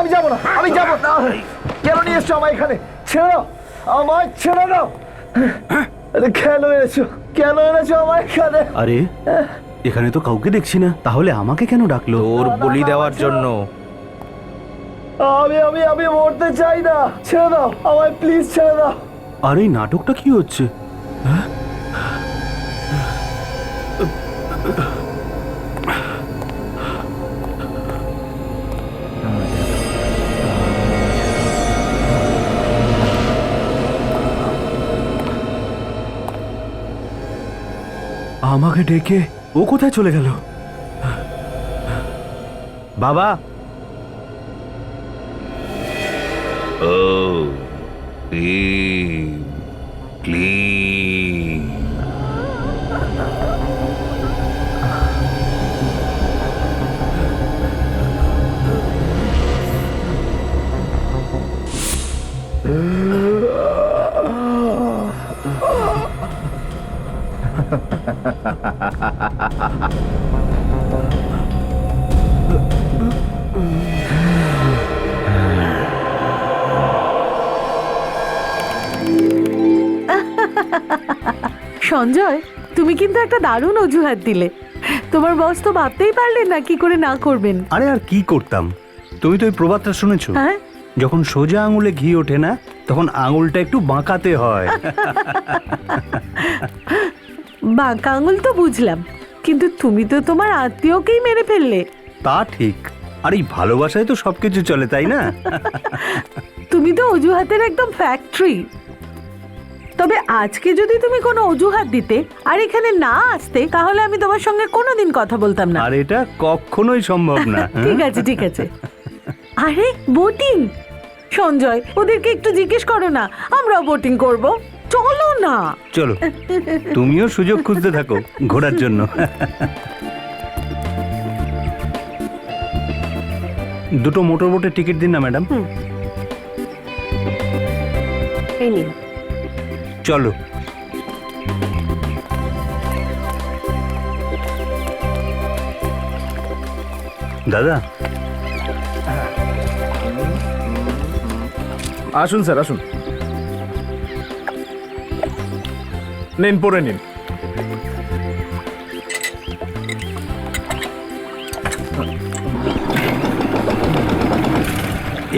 আমি যাবো না, আমি যাবো না। কেন নিয়ে এসছো আমায় এখানে? ছেড়ে দাও আমায়, ছেড়ে দাও। আরে কেন এনেছো, কেন এনেছো আমায় এখানে? আরে এখানে তো কাউকে দেখছি না, তাহলে আমাকে কেন ডাকলো? ওর বলি দেওয়ার জন্য। আমি আমি আমি মরতে চাই না, ছেড়ে দাও আমায়, প্লিজ ছেড়ে দাও। আর এই নাটকটা কি হচ্ছে? আমাকে ডেকে ও কোথায় চলে গেল? বাবা, ও ক্লিন। সঞ্জয়, তুমি কিন্তু একটা দারুণ অজুহাত দিলে। তোমার বস তো ভাবতেই পারলেন না কি করে না করবেন। আরে আর কি করতাম? তুমি তো ওই প্রবাদটা শুনেছো, হ্যাঁ, যখন সোজা আঙুলে ঘি ওঠে না তখন আঙুলটা একটু বাঁকাতে হয়। বাঁকা আঙুল তো বুঝলাম, কিন্তু তুমি তো তোমার আত্মীয়কেই মেরে ফেললে। তা ঠিক, আর এই ভালোবাসায় তো সবকিছু চলে, তাই না? তুমি তো অজুহাতের একদম ফ্যাক্টরি। তবে আজকে যদি তুমি কোনো অজুহাত দিতে আর এখানে না আসতে, তাহলে আমি তোমার সঙ্গে কোনোদিন কথা বলতাম না। আর এটা কখনোই সম্ভব না। ঠিক আছে, ঠিক আছে। আরে বোটিং, সঞ্জয় ওদেরকে একটু জিজ্ঞেস করো না, আমরাও বোটিং করব। চলো না। চলো, তুমিও সুযোগ খুঁজতে থাকো ঘোরার জন্য। দুটো মোটর বোটের টিকিট দিন না ম্যাডাম। এই নিন। চলো। দাদা, আসুন স্যার, আসুন, নিন, পরে নিন।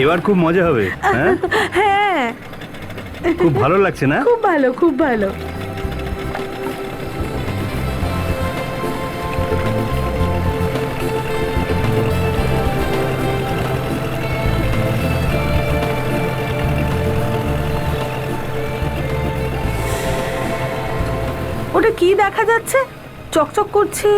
এবার খুব মজা হবে। হ্যাঁ, হ্যাঁ, খুব ভালো লাগছে না? খুব ভালো, খুব ভালো। ওটা কি দেখা যাচ্ছে? চকচক করছে।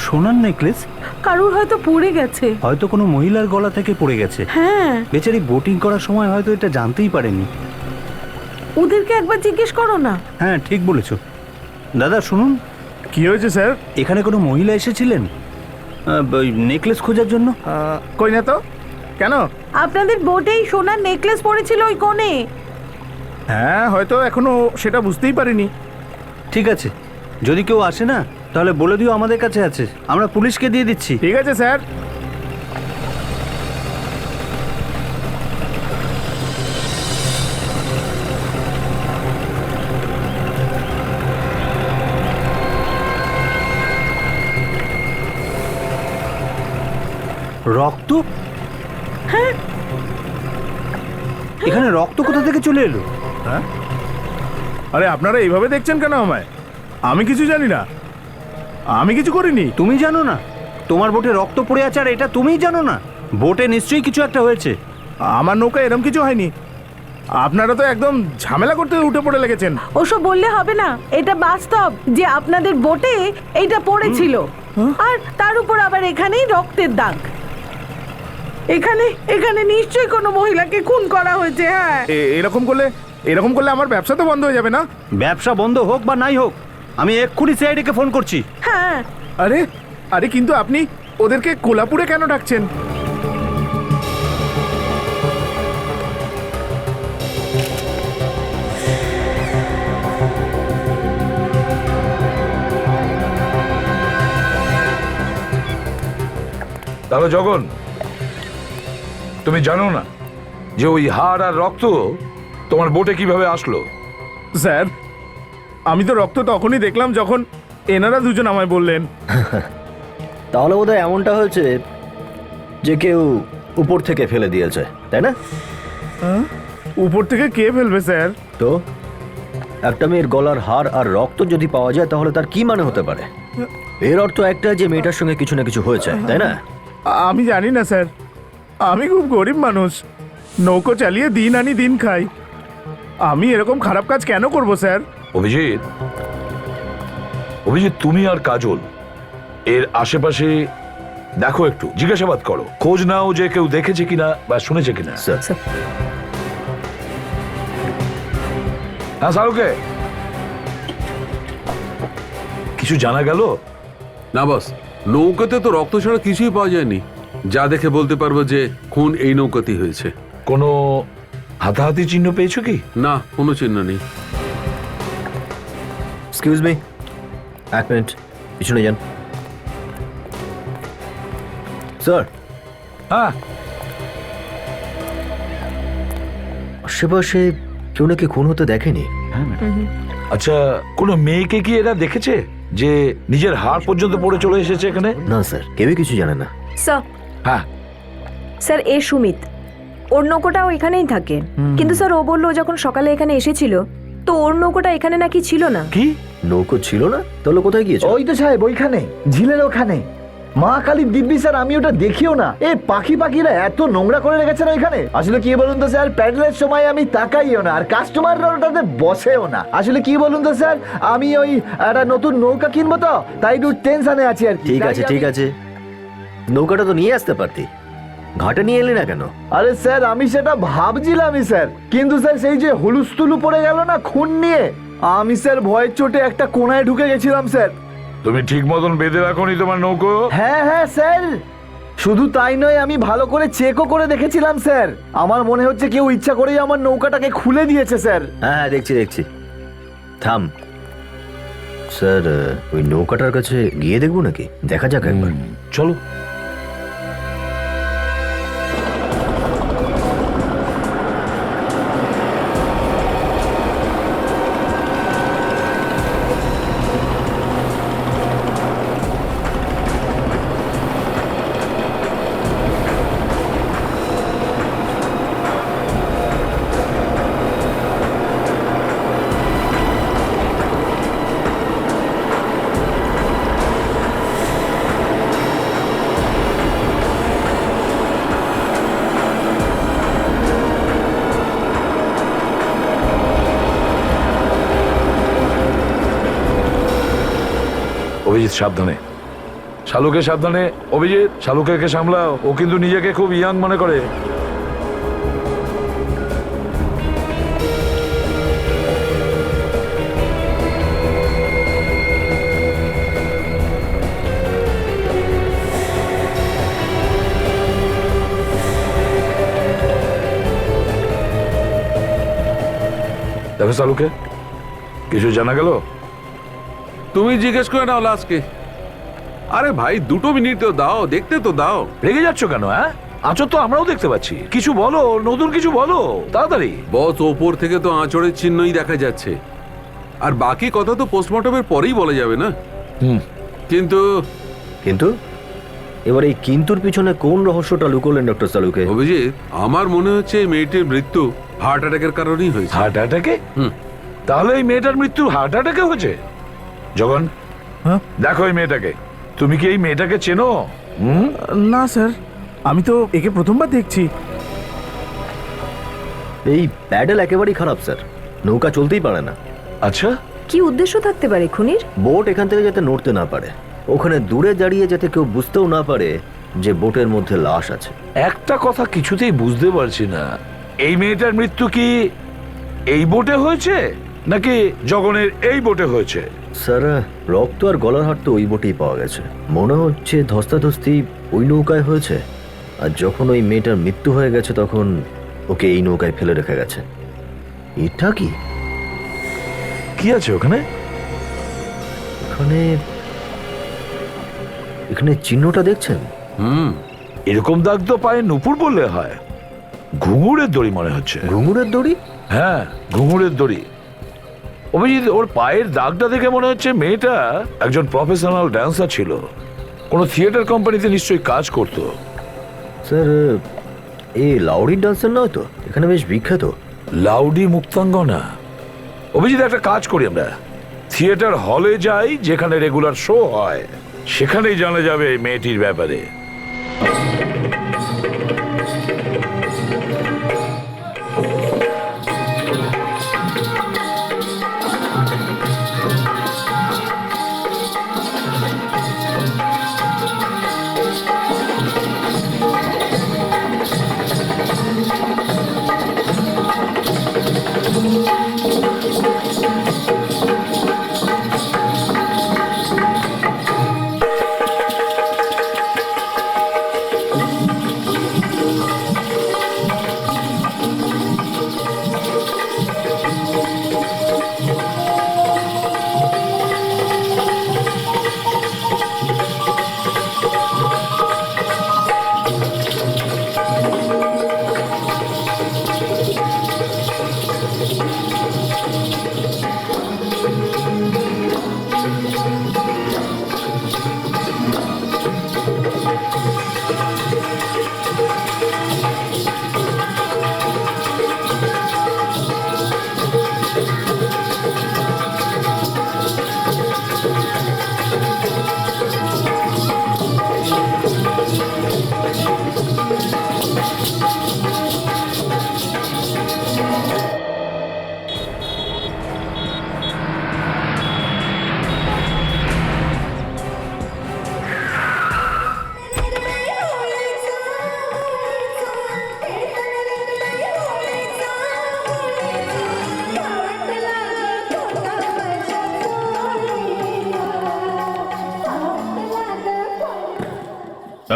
সোনার নেকলেস কারুর হয়তো পড়ে গেছে। হয়তো কোনো মহিলার গলা থেকে পড়ে গেছে। হ্যাঁ, বেচারি বোটিং করার সময় হয়তো এটা জানতেই পারেনি। ওদেরকে একবার জিজ্ঞেস করো না। হ্যাঁ, ঠিক বলেছো। দাদা শুনুন, কি হয়েছে স্যার? এখানে কোনো মহিলা এসেছিলেন নেকলেস খোঁজার জন্য? কই না তো, কেন? আপনাদের বোটেই সোনার নেকলেস পড়েছিল ওই কোণে। হ্যাঁ, হয়তো এখনো সেটা বুঝতেই পারিনি। ঠিক আছে, যদি কেউ আসে না তাহলে বলে দিও আমাদের কাছে আছে, আমরা পুলিশকে দিয়ে দিচ্ছি। ঠিক আছে স্যার। রক্ত? হ্যাঁ, এখানে রক্ত কোথা থেকে চলে এলো? হ্যাঁ, আরে আপনারা এইভাবে দেখছেন কেন আমায়? আমি কিছু জানি না, আমি কিছু করিনি। তুমি জানো না তোমার বোটে রক্ত পড়ে আছে, আর এটা তুমিই জানো না? বোটে নিশ্চয়ই কিছু একটা হয়েছে। আমার নৌকা এরম কিছু হয়নি। আপনারা তো একদম ঝামেলা করতে উঠে পড়ে লেগেছেন। ওসব বললে হবে না, এটা বাস্তব যে আপনাদের বোটে এইটা পড়েছিল, আর তার উপর আবার এখানেই রক্তের দাগ। এখানে এখানে নিশ্চয়ই কোনো মহিলাকে খুন করা হয়েছে। হ্যাঁ, এরকম করলে আমার ব্যবসা তো বন্ধ হয়ে যাবে না? ব্যবসা বন্ধ হোক বা নাই হোক, আমি এক্ষুনি সিআইডিকে ফোন করছি। হ্যাঁ। আরে আরে কিন্তু আপনি ওদেরকে কোলাপুরে কেন ডাকছেন? তাহলে জগন, তুমি জানো না যে ওই হাড় আর রক্ত তোমার বোটে কিভাবে আসলো? স্যার, আমি তো রক্ত তখনই দেখলাম যখন এনারা দুজন আমায় বললেন। তাহলে বোধহয় এমনটা হয়েছে যে কেউ উপর থেকে ফেলে দিয়েছে, তাই না? উপর থেকে কে ফেলবে স্যার? তো একটা মেয়ের গলার হাড় আর রক্ত যদি পাওয়া যায় তাহলে তার কি মানে হতে পারে? এর অর্থ একটা যে মেয়েটার সঙ্গে কিছু না কিছু হয়েছে, তাই না? আমি জানি না স্যার, আমি খুব গরিব মানুষ, নৌকো চালিয়ে দিন আনি দিন খাই। আমি এরকম খারাপ কাজ কেন করব স্যার? অভিজিৎ, অভিজিৎ, তুমি আর কাজল এর আশেপাশে দেখো, একটু জিজ্ঞাসাবাদ করো, খোঁজ নাও যে কেউ দেখেছে কিনা বা শুনেছে কিনা। স্যার, হ্যাঁ শাহরুখে, কিছু জানা গেল? না বস, নৌকাতে তো রক্ত ছাড়া কিছুই পাওয়া যায়নি যা দেখে বলতে পারবো যে খুন এই নৌকাতেই হয়েছে। কোনো হাতাহাতি চিহ্ন পেয়েছো কি? না, কোনো চিহ্ন নেই। এক্সকিউজ মি, এক মিনিট পিছনে যান। স্যার, হ্যাঁ, আশেপাশে কেউ নাকি খুন হতে দেখেনি। আচ্ছা, কোনো মেয়েকে কি এরা দেখেছে যে নিজের হাড় পর্যন্ত পড়ে চলে এসেছে এখানে? না স্যার, কেউই কিছু জানে না। স্যার, হ্যাঁ, স্যার এ সুমিত, ওর নৌকোটাও এখানেই থাকে। কিন্তু স্যার ও বললো যখন সকালে এখানে এসেছিল তো ওর নৌকোটা এখানে নাকি ছিল না। কি? নৌকো ছিল না? তাহলে কোথায় গিয়েছে? ওই তো সাহেব, ওইখানে ঝিলের ওখানে। মা কালীর দিব্যি স্যার, আমি ওটা দেখিও না। এই পাখিরা এত নোংরা করে রেখেছে না ওইখানে। আসলে কি বলুন তো স্যার, প্যাডেলের সময় আমি তাকাইও না, আর কাস্টমাররা ওটাতে বসেও না। আসলে কি বলুন তো স্যার, আমি ওই একটা নতুন নৌকা কিনবো তো, তাই একটু টেনশনে আছি আর কি। ঠিক আছে, ঠিক আছে, নৌকাটা তো নিয়ে আসতে পারতি, ঘাটে নিয়ে এলি না কেন? আরে স্যার, আমি সেটা ভাবছিলামই স্যার, কিন্তু স্যার সেই যে হুলুস্থুলু পড়ে গেল না খুন নিয়ে, আমি স্যার ভয়ের চোটে একটা কোনায় ঢুকে গেছিলাম স্যার। তুমি ঠিক মতন বেঁধে রাখোনি তোমার নৌকো? হ্যাঁ হ্যাঁ স্যার, শুধু তাই নয়, আমি ভালো করে চেকও করে দেখেছিলাম স্যার। আমার মনে হচ্ছে কেউ ইচ্ছা করেই আমার নৌকাটাকে খুলে দিয়েছে স্যার। হ্যাঁ, দেখছি দেখছি, থাম। স্যার, ওই নৌকাটার কাছে গিয়ে দেখবো নাকি? দেখা যাক একবার। চলো। অভিজিৎ সাবধানে, শালুকে সাবধানে। অভিজিৎ, শালুকে সামলাও, ও কিন্তু নিজেকে খুব ইয়াং মনে করে। দেখো শালুকে, কিছু জানা গেল? তুমি জিজ্ঞেস করে নাও লাস্টকে। আরে ভাই, 2 মিনিট তো দাও, দেখতে তো দাও। রেগে যাচ্ছ কেন? হ্যাঁ, আঁচড় তো আমরাও দেখতে পাচ্ছি। কিছু বলো, নতুন কিছু বলো তাড়াতাড়ি। বস, ওপর থেকে তো আঁচড়ের চিহ্নই দেখা যাচ্ছে, আর বাকি কথা তো পোস্টমর্টমের পরেই বলা যাবে না। কিন্তু কিন্তু এবার এই কিন্তুর পিছনে কোন রহস্যটা লুকোলেন ডক্টর সালুকে? অভিজিৎ, আমার মনে হচ্ছে এই মেয়েটির মৃত্যু হার্ট অ্যাটাকের কারণেই হয়েছে। হার্ট অ্যাটাকে? হুম। তাহলে এই মেয়েটার মৃত্যু হার্ট অ্যাটাকে হয়েছে? জগন, হ্যাঁ? দেখো এই মেয়েটাকে। তুমি কি এই মেয়েটাকে চেনো? না স্যার, আমি তো একে প্রথমবার দেখছি। এই প্যাডেল একেবারেই খারাপ স্যার, নৌকা চলতেই পারে না। আচ্ছা, কি উদ্দেশ্য থাকতে পারে খুনির? বোট এখান থেকে যাতে নড়তে না পারে, ওখানে দূরে দাঁড়িয়ে যাতে কেউ বুঝতেও না পারে যে বোটের মধ্যে লাশ আছে। একটা কথা কিছুতেই বুঝতে পারছি না, এই মেয়েটার মৃত্যু কি এই বোটে হয়েছে নাকি জগনের এই বোটে হয়েছে? স্যার, রক্ত আর গলার হাড় তো ওই বোটেই পাওয়া গেছে। মনে হচ্ছে ধস্তাধস্তি ওই নৌকায় হয়েছে, আর যখন ওই মেয়েটার মৃত্যু হয়ে গেছে তখন ওকে এই নৌকায় ফেলে রেখে গেছে। এটা কি? কি আছে ওখানে? এখানে এখানে চিহ্নটা দেখছেন? এরকম দাগ তো পায়ে নুপুর বললে হয়, ঘুঙুরের দড়ি মনে হচ্ছে। ঘুঙুরের দড়ি? হ্যাঁ, ঘুঙুরের দড়ি। অভিজিৎ, ওর পায়ের দাগটা দেখে মনে হচ্ছে মেয়েটা একজন প্রফেশনাল ড্যান্সার ছিল, কোনো থিয়েটার কোম্পানিতে নিশ্চয়ই কাজ করতো। স্যার, এই লাউডি ডান্সার নয় তো? এখানে বেশ বিখ্যাত। লাউডি মুক্তাঙ্গনা। অভিজিৎ, একটা কাজ করি আমরা, থিয়েটার হলে যাই যেখানে রেগুলার শো হয়, সেখানেই জানা যাবে এই মেয়েটির ব্যাপারে।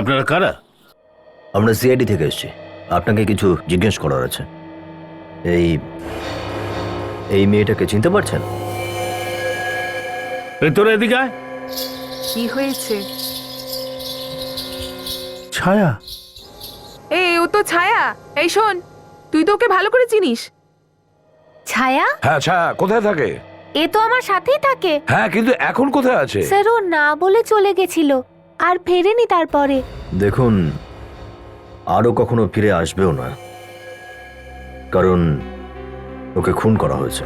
আপনারা কারা? আমরা সিআইডি থেকে এসেছি, আপনাকে কিছু জিজ্ঞেস করার আছে। এই এই মেয়েটাকে চিনতে পারছেন? তোরা এদিকে আয়। কি হয়েছে? ছায়া? ও তো ছায়া। এই শোন, তুই তো ওকে ভালো করে চিনিস। ছায়া? হ্যাঁ, ছায়া কোথায় থাকে? এ তো আমার সাথেই থাকে। হ্যাঁ, কিন্তু এখন কোথায় আছে? স্যার, ও না বলে চলে গেছিল, আর ফেরেনি তারপরে। দেখুন, আরও কখনো ফিরে আসবেও না, কারণ ওকে খুন করা হয়েছে।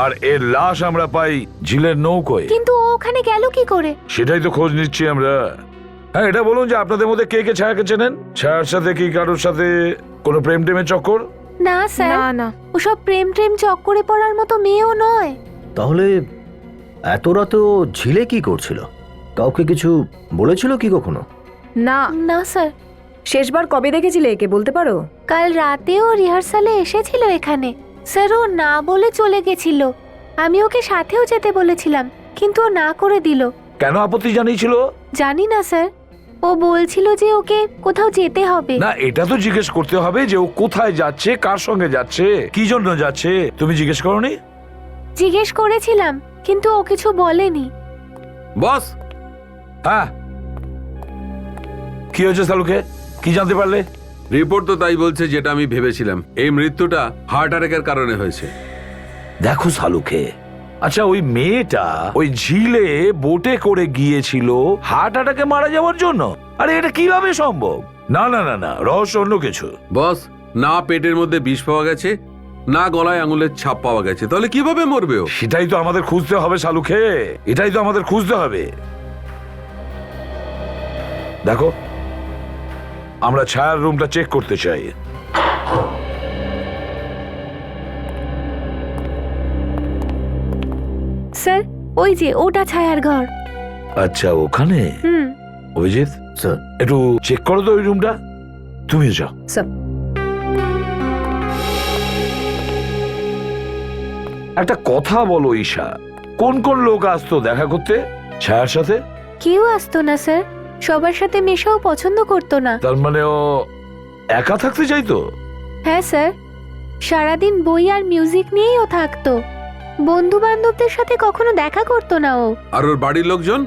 আর এর লাশ আমরা পাই ঝিলের নৌকোয়। কিন্তু ও ওখানে গেল কি করে? সেটাই তো খোঁজ নিচ্ছি আমরা। হ্যাঁ, এটা বলুন যে আপনাদের মধ্যে কে কে ছায়াকে চেনেন? ছায়ার সাথে কি কারোর সাথে কোনো প্রেম টেমের চক্কর? না স্যার, না না, ওসব প্রেম চক্করে পড়ার মতো মেয়েও নয়। তাহলে এত রাতে ও ঝিলে কি করছিল? কাউকে কিছু বলেছিল কি কখনো? না না স্যার। শেষবার কবে দেখেছিলে একে বলতে পারো? কাল রাতেও রিহার্সালে এসেছিল এখানে। স্যার, ও না বলে চলে গেছিল। আমি ওকে সাথেও যেতে বলেছিলাম, কিন্তু ও না করে দিল। কেন আপত্তি জানিয়েছিল? জানি না স্যার, ও বলছিল যে ওকে কোথাও যেতে হবে। না, এটা তো জিজ্ঞেস করতে হবে যে ও কোথায় যাচ্ছে, কার সঙ্গে যাচ্ছে, কি জন্য যাচ্ছে। তুমি জিজ্ঞেস করোনি? জিজ্ঞেস করেছিলাম, কিন্তু ও কিছু বলেনি। বস, হ্যাঁ, কি হয়েছে সালুকে? কি জানতে পারলে? রিপোর্ট তো তাই বলছে যেটা আমি ভেবেছিলাম। এই মৃত্যুটা হার্ট অ্যাটাকের কারণে হয়েছে। দেখো সালুকে, আচ্ছা ওই মেয়েটা ওই ঝিলে বোটে করে গিয়েছিল হার্ট অ্যাটাকে মারা যাওয়ার জন্য? আরে এটা কিভাবে সম্ভব? না না না না, রহস্য অন্য কিছু। বস, না পেটের মধ্যে বিষ পাওয়া গেছে, না গলায় আঙুলের ছাপ পাওয়া গেছে, তাহলে কিভাবে মরবে ও? সেটাই তো আমাদের খুঁজতে হবে সালুকে, এটাই তো আমাদের খুঁজতে হবে। দেখো, আমরা ছায়ার রুমটা চেক করতে চাই। স্যার, ওই যে ওটা ছায়ার ঘর। আচ্ছা, ওখানে? অভিজিৎ, স্যার, একটু চেক করো তো ওই রুমটা। তুমিও যাও। স্যার, একটা কথা বলো ঈশা, কোন কোন লোক আসতো দেখা করতে ছায়ার সাথে? কেউ আসতো না স্যার, সবার সাথে মেশাও পছন্দ করতো না। তার মানে ও একা থাকতে চাইতো? হ্যাঁ স্যার, সারাদিন বই আর মিউজিক নিয়েই ও থাকতো। বন্ধু বান্ধবদের সাথে কখনো দেখা করতো না ও। আর ওর বাড়ির লোকজন,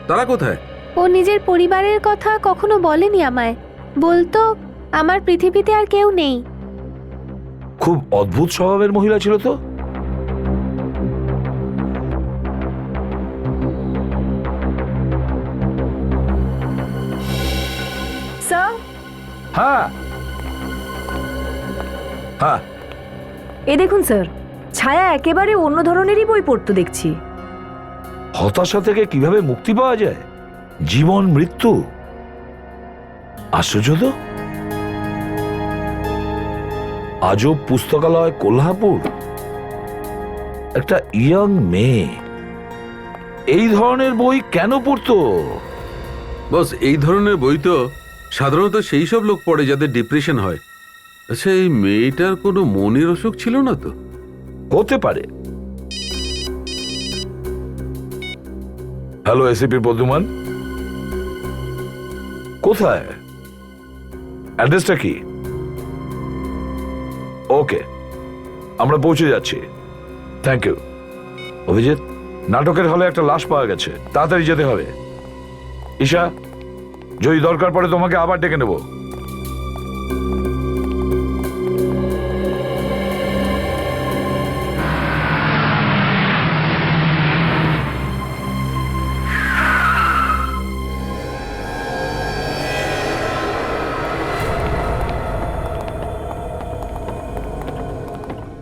তারা কোথায়? ও নিজের পরিবারের কথা কখনো বলেনি আমায়। বলতো আমার পৃথিবীতে আর কেউ নেই। খুব অদ্ভুত স্বভাবের মহিলা ছিল তো। স্যার, হ্যাঁ হ্যাঁ, এ দেখুন স্যার, ছায়া একেবারে অন্য ধরনেরই বই পড়তো দেখছি। হতাশা থেকে কিভাবে মুক্তি পাওয়া যায়, জীবন মৃত্যু, আশ্চর্য তো। আজব পুস্তকালয়, কোল্হাপুর, একটা ইয়াং মেয়ে এই ধরনের বই কেন পড়তো? বস, এই ধরনের বই তো সাধারণত সেই সব লোক পড়ে যাদের ডিপ্রেশন হয়। আচ্ছা, এই মেয়েটার কোনো মনের অসুখ ছিল না তো? হতে পারে। হ্যালো, এসিপি বর্ধমান, কোথায়? অ্যাড্রেসটা কি? ওকে, আমরা পৌঁছে যাচ্ছি। Thank you. অভিজিৎ, নাটকের হলে একটা লাশ পাওয়া গেছে, তাড়াতাড়ি যেতে হবে। ঈশা, যদি দরকার পড়ে তোমাকে আবার ডেকে নেব।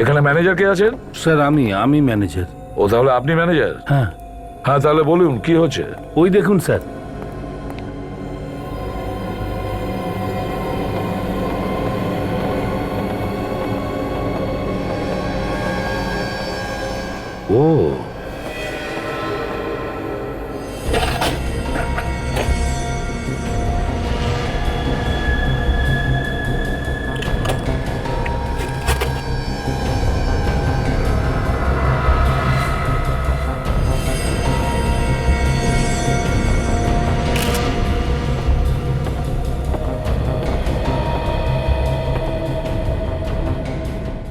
এখানে ম্যানেজার কে আছেন? স্যার আমি ম্যানেজার। ও, তাহলে আপনি ম্যানেজার? হ্যাঁ। হ্যাঁ, তাহলে বলুন কি হচ্ছে। ওই দেখুন স্যার, ও,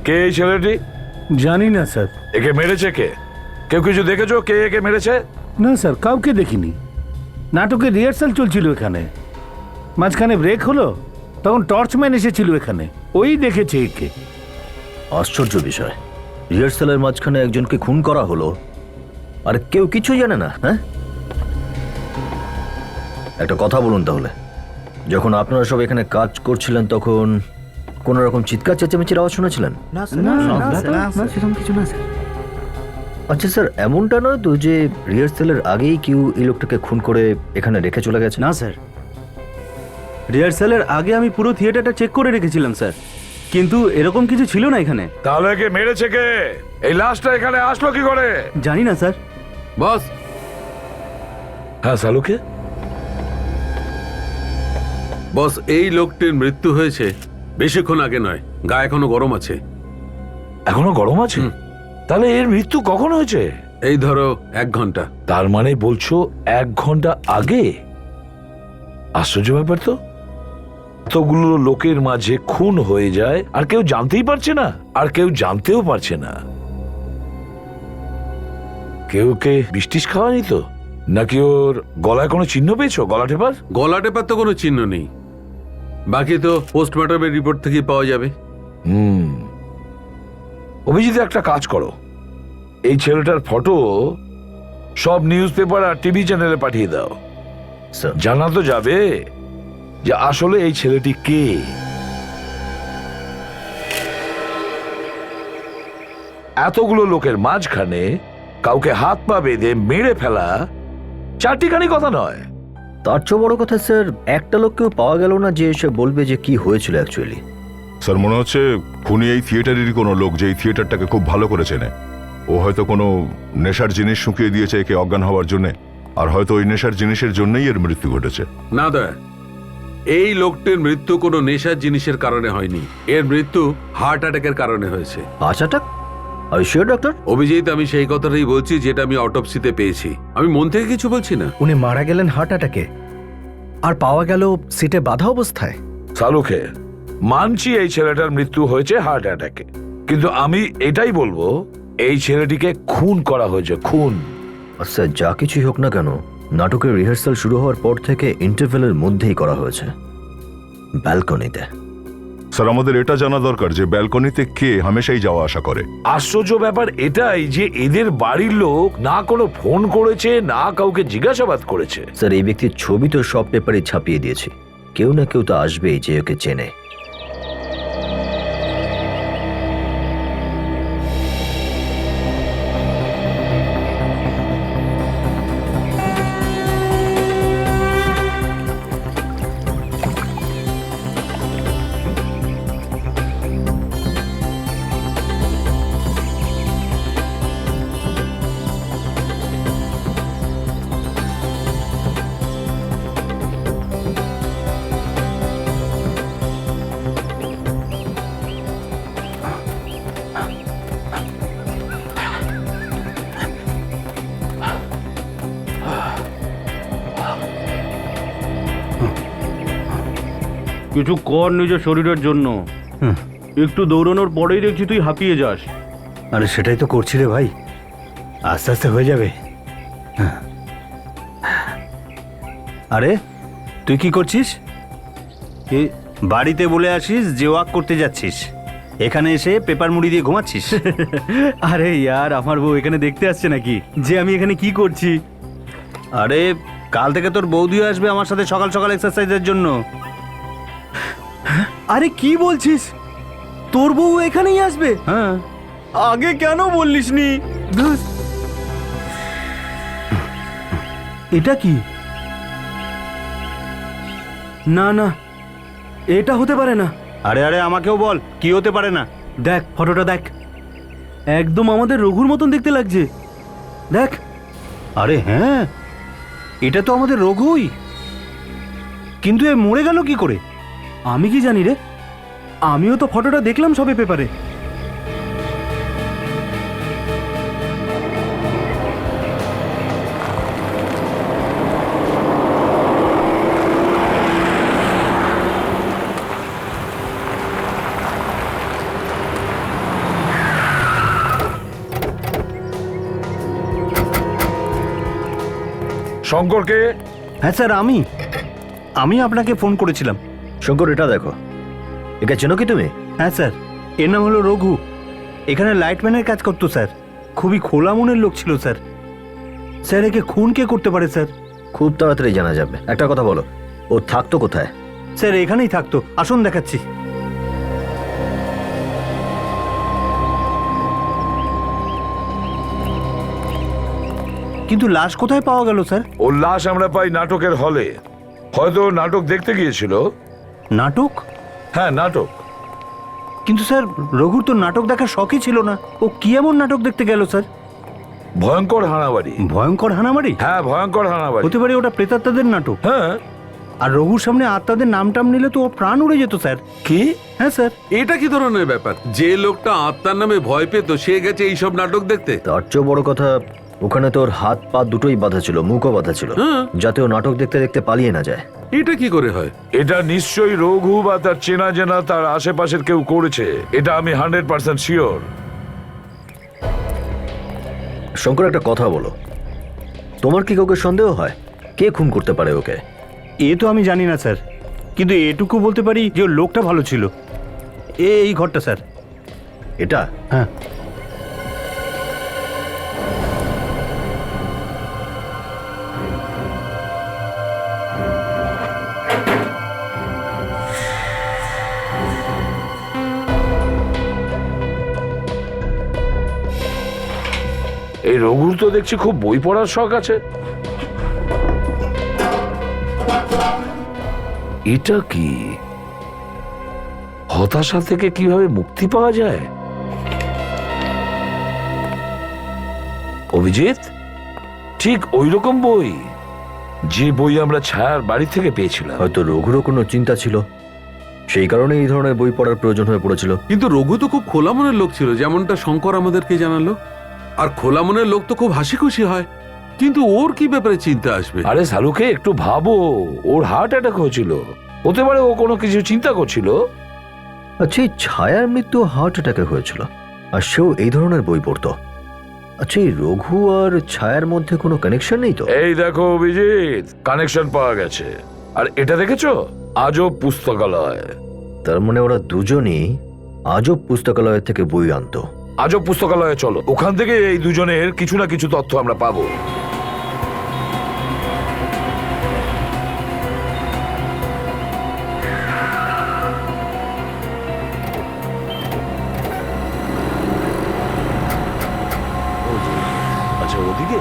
কে এই ছেলেটি? জানি না স্যার। একে মেরেছে কে? কেউ কিছু দেখেছো কে একে মেরেছে? না স্যার, কাউকে দেখিনি। নাটকের রিহার্সাল চলছিল এখানে, মাঝখানে ব্রেক হলো, তখন টর্চম্যান এসেছিল এখানে, ওই দেখেছে একে। আশ্চর্য বিষয়, রিহার্সালের মাঝখানে একজনকে খুন করা হলো আর কেউ কিছুই জানে না। হ্যাঁ, একটা কথা বলুন তাহলে, যখন আপনারা সব এখানে কাজ করছিলেন তখন কোন রকম চিৎকার চেঁচামেচির আওয়াজ শুনেছিলেন? আচ্ছা স্যার, এমনটা নয় তো যে রিহার্সালের আগেই কেউ এই লোকটাকে খুন করে এখানে রেখে চলে গেছে? না স্যার, রিহার্সালের আগে আমি পুরো থিয়েটারটা চেক করে রেখেছিলাম স্যার, কিন্তু এরকম কিছু ছিল না এখানে। তাহলে কে মেরেছে কে? এই লাশটা এখানে আসলো কি করে? জানি না স্যার। বস, হ্যাঁ সালুকে? বস, এই লোকটির মৃত্যু হয়েছে বেশিক্ষণ আগে নয়, গা এখনো গরম আছে। এখনো গরম আছে? তাহলে এর মৃত্যু কখন হয়েছে? এই ধরো 1 ঘন্টা। তার মানে বলছো 1 ঘন্টা আগে? আশ্চর্য ব্যাপার তো, এতগুলো লোকের মাঝে খুন হয়ে যায় আর কেউ জানতেই পারছে না, আর কেউ জানতেও পারছে না। কেউ কে বৃষ্টিস খাওয়ানি তো? নাকি ওর গলায় কোনো চিহ্ন পেয়েছো? গলা টেপার? গলা টেপার তো কোনো চিহ্ন নেই, বাকি তো পোস্টমর্টমের রিপোর্ট থেকে পাওয়া যাবে। অভিজিৎ, একটা কাজ করো, এই ছেলেটার ফটো সব নিউজ পেপার আর টিভি চ্যানেলে পাঠিয়ে দাও। স্যার, জানা তো যাবে যে আসলে এই ছেলেটি কে। এতগুলো লোকের মাঝখানে কাউকে হাত পা বেঁধে মেরে ফেলা চারটিখানি কথা নয়। তার চেয়ে বড় কথা স্যার, একটা লোককেও পাওয়া গেল না যে এসে বলবে যে কি হয়েছিল অ্যাকচুয়ালি। স্যার, মনে হচ্ছে খুনি এই থিয়েটারেরই কোনো লোক, যে এই থিয়েটারটাকে খুব ভালো করে চেনে। ও হয়তো কোনো নেশার জিনিস শুকিয়ে দিয়েছে একে অজ্ঞান হওয়ার জন্য, আর হয়তো ওই নেশার জিনিসের জন্যই এর মৃত্যু ঘটেছে। না দয়া, এই লোকটির মৃত্যু কোনো নেশার জিনিসের কারণে হয়নি, এর মৃত্যু হার্ট অ্যাটাকের কারণে হয়েছে। আচ্ছা, আর শিওর ডক্টর? অভিজিৎ, আমি সেই কথাটাই বলছি যেটা আমি অটোপসিতে পেয়েছি, আমি মন থেকে কিছু বলছি না। উনি মারা গেলেন হার্ট অ্যাটাকে, আর পাওয়া গেল সিটে বাঁধা অবস্থায়। সালুকে, মানছি এই ছেলেটার মৃত্যু হয়েছে হার্ট অ্যাটাকে, কিন্তু আমি এটাই বলবো এই ছেলেটিকে খুন করা হয়েছে, খুন। আচ্ছা, যা কিছুই হোক না কেন, নাটকের রিহার্সাল শুরু হওয়ার পর থেকে ইন্টারভেলের মধ্যেই করা হয়েছে, ব্যালকনিতে। স্যার, আমাদের এটা জানা দরকার যে ব্যালকনিতে কে হামেশাই যাওয়া আসা করে। আশ্চর্য ব্যাপার এটাই যে এদের বাড়ির লোক না কোনো ফোন করেছে, না কাউকে জিজ্ঞাসাবাদ করেছে। স্যার, এই ব্যক্তির ছবি তো সব পেপারে ছাপিয়ে দিয়েছি, কেউ না কেউ তো আসবেই যে ওকে চেনে। কিছু কর নিজের শরীরের জন্য। একটু দৌড়ানোর পরেই দেখছি তুই হাঁপিয়ে যাস। আরে সেটাই তো করছি রে ভাই, আস্তে আস্তে হয়ে যাবে। আরে তুই কি করছিস? বাড়িতে বলে আসিস যে ওয়াক করতে যাচ্ছিস, এখানে এসে পেপার মুড়ি দিয়ে ঘুমাচ্ছিস। আরে ইয়ার, আমার বউ এখানে দেখতে আসছে নাকি যে আমি এখানে কি করছি? আরে কাল থেকে তোর বৌদিও আসবে আমার সাথে সকাল সকাল এক্সারসাইজের জন্য। আরে কি বলছিস? তোর বউ এখানেই আসবে? হ্যাঁ। আগে কেন বললিসনি? এটা কি? না না, এটা হতে পারে না। আরে আরে আমাকেও বল কি হতে পারে না। দেখ ফটোটা দেখ, একদম আমাদের রঘুর মতন দেখতে লাগছে। দেখ। আরে হ্যাঁ, এটা তো আমাদের রঘুই, কিন্তু এ মরে গেল কি করে? আমি কি জানি রে, আমিও তো ফটোটা দেখলাম সবে পেপারে। শঙ্করকে? হ্যাঁ স্যার, আমি আপনাকে ফোন করেছিলাম। শঙ্কর, এটা দেখো, একে চেনো কি তুমি? হ্যাঁ স্যার, এর নাম হলো রঘু, এখানে লাইটম্যানের কাজ করতো স্যার। খুবই খোলা মনের লোক ছিল স্যার। স্যার একে খুন কে করতে পারে স্যার? খুব তাড়াতাড়ি জানা যাবে। একটা কথা বলো, ও থাকতো কোথায়? স্যার এখানেই থাকতো, আসুন দেখাচ্ছি। কিন্তু লাশ কোথায় পাওয়া গেল স্যার? ওর লাশ আমরা পাই নাটকের হলে, হয়তো নাটক দেখতে গিয়েছিল। নাটক? হ্যাঁ, নাটক। কিন্তু স্যার রঘুর তো নাটক দেখার শখই ছিল না, ও কি এমন নাটক দেখতে গেল স্যার? ভয়ঙ্কর হানাবাড়ি। ভয়ঙ্কর হানাবাড়ি? হ্যাঁ, ভয়ঙ্কর হানাবাড়ি। হতে পারে ওটা প্রেতাত্মাদের নাটক। হ্যাঁ। আর রঘুর সামনে আত্মাদের নাম টাম নিলে তো ওর প্রাণ উড়ে যেত স্যার। কি? হ্যাঁ স্যার। এটা কি ধরনের ব্যাপার? যে লোকটা আত্মার নামে ভয় পেত সে গেছে এইসব নাটক দেখতে? তার চেয়েও বড় কথা, ওখানে তোর হাত পা দুটোই বাঁধা ছিল, মুখও বাঁধা ছিল, যাতে ও নাটক দেখতে দেখতে পালিয়ে না যায়। এটা কি করে হয়? এটা নিশ্চয়ই রঘু বা তার চেনা জেনা তার আশেপাশের কেউ করেছে, এটা আমি 100% শিওর। শঙ্কর, একটা কথা বলো, তোমার কি কাউকে সন্দেহ হয়? কে খুন করতে পারে ওকে? এ তো আমি জানি না স্যার, কিন্তু এটুকু বলতে পারি যে ওর লোকটা ভালো ছিল। এই ঘরটা স্যার। এটা? হ্যাঁ। এই রঘুর তো দেখছি খুব বই পড়ার শখ আছে। এটা কি? হতাশা থেকে কিভাবে মুক্তি পাওয়া যায়? অভিজিৎ, ঠিক ওইরকম বই, যে বই আমরা ছায়ার বাড়ি থেকে পেয়েছিলাম। হয়তো রঘুরও কোনো চিন্তা ছিল, সেই কারণে এই ধরনের বই পড়ার প্রয়োজন হয়ে পড়েছিল। কিন্তু রঘু তো খুব খোলা মনের লোক ছিল, যেমনটা শঙ্কর আমাদেরকে জানালো। আর খোলা মনের লোক তো খুব হাসি খুশি হয়, কিন্তু ওর কি ব্যাপারে চিন্তা আসবে? আরে সালুকে, একটু ভাবো, ওর হার্ট অ্যাটাক হয়েছিল, হতে পারে ও কোনো কিছু চিন্তা করছিল। আচ্ছা, এই ছায়ার মৃত্যু হার্ট অ্যাটাকে হয়েছিল, আর সেও এই ধরনের বই পড়তো। আচ্ছা, এই রঘু আর ছায়ার মধ্যে কোনো কানেকশন নেই তো? এই দেখো অভিজিৎ, কানেকশন পাওয়া গেছে। আর এটা দেখেছো, আজব পুস্তকালয়। তার মানে ওরা দুজনই আজব পুস্তকালয় থেকে বই আনতো। আজব পুস্তকালয়ে চলো, ওখান থেকে এই দুজনের কিছু না কিছু তথ্য আমরা পাবো। আচ্ছা, ওদিকে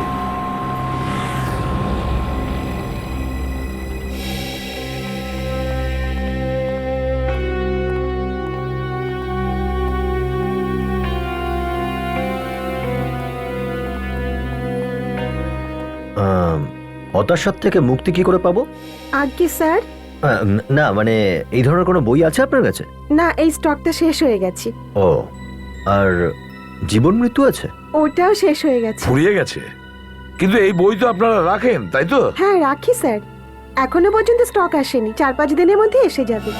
হতাশার থেকে মুক্তি কি করে পাবো? আজ্ঞে স্যার, না মানে এই ধরনের কোনো বই আছে আপনার কাছে? না, এই স্টকটা শেষ হয়ে গেছে। ও, আর জীবন মৃত্যু আছে? ওটাও শেষ হয়ে গেছে। ফুরিয়ে গেছে। কিন্তু এই বই তো আপনারা রাখেন, তাই তো? হ্যাঁ, রাখি স্যার। এখনো পর্যন্ত স্টক আসেনি, 4-5 দিনের মধ্যে এসে যাবে।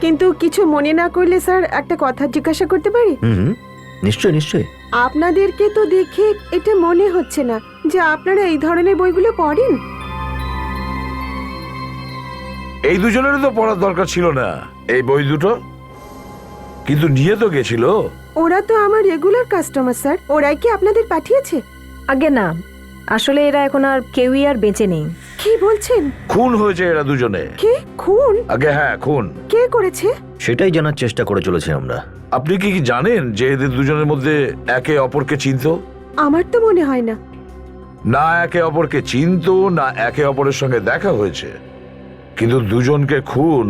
কিন্তু কিছু মনে না করলে স্যার, একটা কথা জিজ্ঞাসা করতে পারি? হুম, নিশ্চয় নিশ্চয়। আপনাদেরকে তো দেখে এটা মনে হচ্ছে না যে আপনারা এই ধরনের বইগুলো পড়েন। এই দুজনেরও তো পড়ার দরকার ছিল না এই বই দুটো, কিন্তু নিয়ে তো গেছিল। ওরা তো আমার রেগুলার কাস্টমার স্যার, ওরাই কি আপনাদের পাঠিয়েছে? আগে না, আসলে এরা এখন আর কেউই আর বেঁচে নেই। কি বলছেন? খুন হয়েছে এরা দুজনে। কে খুন? আগে হ্যাঁ, খুন। কে করেছে? সেটাই জানার চেষ্টা করে চলেছি আমরা। আপনি কি জানেন যে এদের দুজনের মধ্যে একে অপরকে চিনতো? আমার তো মনে হয় না। না একে অপরকে চিনতো, না একে অপরের সঙ্গে দেখা হয়েছে, কিন্তু দুজনকে খুন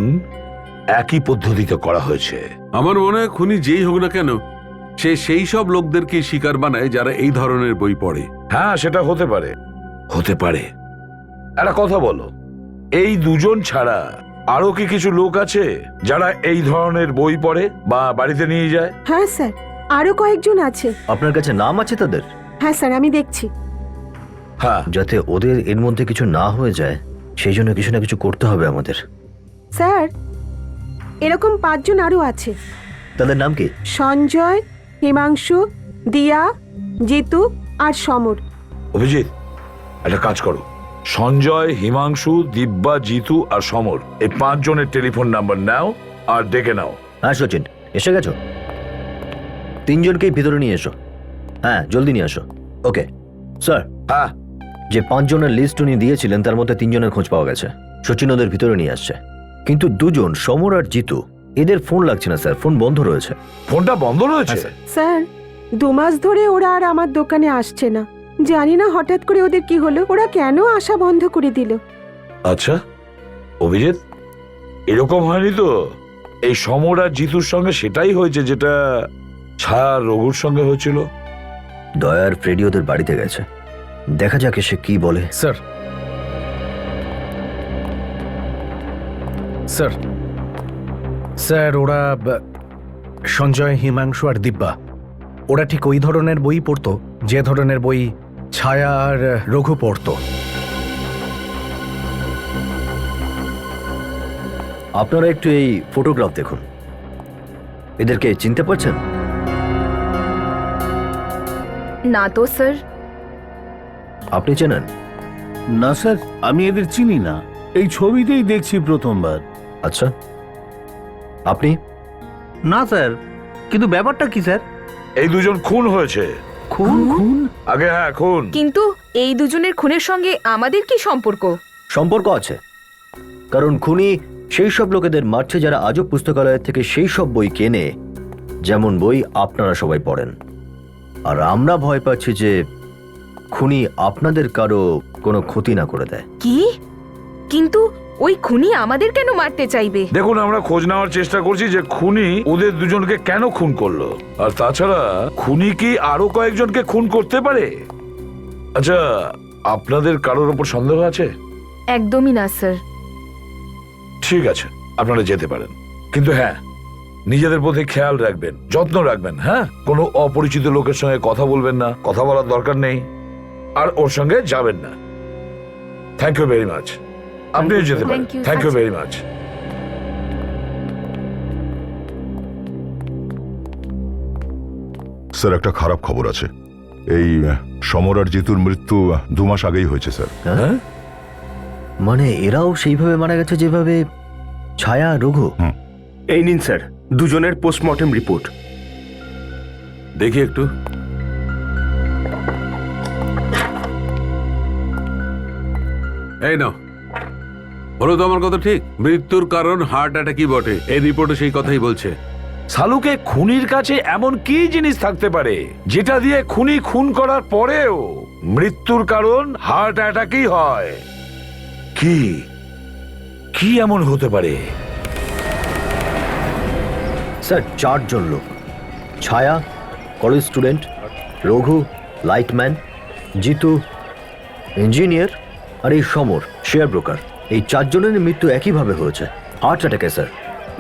একই পদ্ধতিতে করা হয়েছে। আমার মনে হয় খুনি যেই হোক না কেন, সে সেই সব লোকদেরকে শিকার বানায় যারা এই ধরনের বই পড়ে। হ্যাঁ, সেটা হতে পারে, হতে পারে। একটা কথা বলো, এই দুজন ছাড়া আরো কি কিছু লোক আছে যারা এই ধরনের বই পড়ে বা বাড়িতে নিয়ে যায়? হ্যাঁ স্যার, আরো কয়েকজন আছে। আপনার কাছে নাম আছে তাদের? হ্যাঁ স্যার, আমি দেখছি। হ্যাঁ, যাতে ওদের এর মধ্যে কিছু না হয়ে যায় সেই জন্য কিছু না কিছু করতে হবে আমাদের। স্যার, এরকম 5 জন আরো আছে। তাদের নাম কি? সঞ্জয়, হিমাংশু, দিয়া, জিতু আর সমর। অভিজিৎ, একটা কাজ করো, সঞ্জয়, হিমাংশু, দিব্যা, জিতু আর সমর, এই 5 জনের টেলিফোন নাম্বার নাও আর ডেকে নাও। হ্যাঁ সচিন, এসে গেছো? 3 জনকেই ভিতরে নিয়ে এসো। হ্যাঁ, জলদি নিয়ে আসো। Okay sir. হ্যাঁ, যে 5 জনের লিস্ট উনি দিয়েছিলেন তার মধ্যে 3 জনের খোঁজ পাওয়া গেছে। সচিন ওদের ভিতরে নিয়ে আসছে, কিন্তু 2 জন সমর আর জিতু, এদের ফোন লাগছে না স্যার, ফোন বন্ধ রয়েছে। ফোনটা বন্ধ রয়েছে? স্যার, 2 মাস ধরে ওরা আর আমার দোকানে আসছে না। জানি না হঠাৎ করে ওদের কি হলো, ওরা কেন আসা বন্ধ করে দিল। আচ্ছা অভিজিৎ, এরকম হয়নি তো? এই সমর আর জিতুর সঙ্গে সেটাই হয়েছে যেটা ছায়া রঘুর সঙ্গে হয়েছিল। দয়ার ফ্রেডি ওদের বাড়িতে গেছে, দেখা যাক সে কি বলে। স্যার, স্যার, স্যার, ওরা সঞ্জয়, হিমাংশু আর দিব্যা, ওরা ঠিক ওই ধরনের বই পড়তো যে ধরনের বই ছায়া আর রঘু পড়তো। আপনারা একটু এই ফটোগ্রাফ দেখুন, এদেরকে চিনতে পারছেন? না তো স্যার। আপনি চেনেন? না স্যার, আমি এদের চিনি না, এই ছবিতেই দেখছি প্রথমবার। আচ্ছা, আপনি? না স্যার, কিন্তু ব্যাপারটা কি স্যার? এই দুজন খুন হয়েছে। খুন? খুন? আগে হ্যাঁ, খুন। কিন্তু এই দুজনের খুনের সঙ্গে আমাদের কি সম্পর্ক? সম্পর্ক আছে, কারণ খুনি সেই সব লোকেদের মারছে যারা আজব পুস্তকালয় থেকে সেই সব বই কেনে, যেমন বই আপনারা সবাই পড়েন। আর আমরা ভয় পাচ্ছি যে খুনি আপনাদের কারো কোনো ক্ষতি না করে দেয়। কি? কিন্তু ওই খুনি আমাদের কেন মারতে চাইবে? দেখুন, আমরা খোঁজ নেওয়ার চেষ্টা করছি যে খুনি ওদের দুজনকে কেন খুন করলো, আর তাছাড়া খুনি কি আরো কয়েকজনকে খুন করতে পারে? আচ্ছা, আপনাদের কারোর ওপর সন্দেহ আছে? একদমই না স্যার। ঠিক আছে, আপনারা যেতে পারেন, কিন্তু হ্যাঁ, নিজেদের প্রতি খেয়াল রাখবেন, যত্ন রাখবেন। হ্যাঁ, কোনো অপরিচিত লোকের সঙ্গে কথা বলবেন না, কথা বলার দরকার নেই, আর ওর সঙ্গে যাবেন না। Thank you very much. আপনিও যেতে পারেন। Thank you. Thank you very much. Sir একটা খারাপ খবর আছে। এই সমর আর জিতুর মৃত্যু 2 মাস আগেই হয়েছে স্যার। হ্যাঁ? মানে এরাও সেইভাবে মারা গেছে যেভাবে ছায়া আর রঘু? এই নিন স্যার দুজনের পোস্টমর্টেম রিপোর্ট। দেখি একটু। এই নাও, হলো তো আমার কথা ঠিক? মৃত্যুর কারণ হার্ট অ্যাটাকই বটে, এই রিপোর্টে সেই কথাই বলছে। সালুকে খুনির কাছে এমন কি জিনিস থাকতে পারে যেটা দিয়ে খুনি খুন করার পরেও মৃত্যুর কারণ হার্ট অ্যাটাকই হয়? কি কি এমন হতে পারে? স্যার 4 জন লোক, Chhaya college student, Raghu lightman, Jitu engineer, আর এই সমর শেয়ার ব্রোকার। এই 4 জনের মৃত্যু একইভাবে হয়েছে, হার্ট অ্যাটাকে স্যার।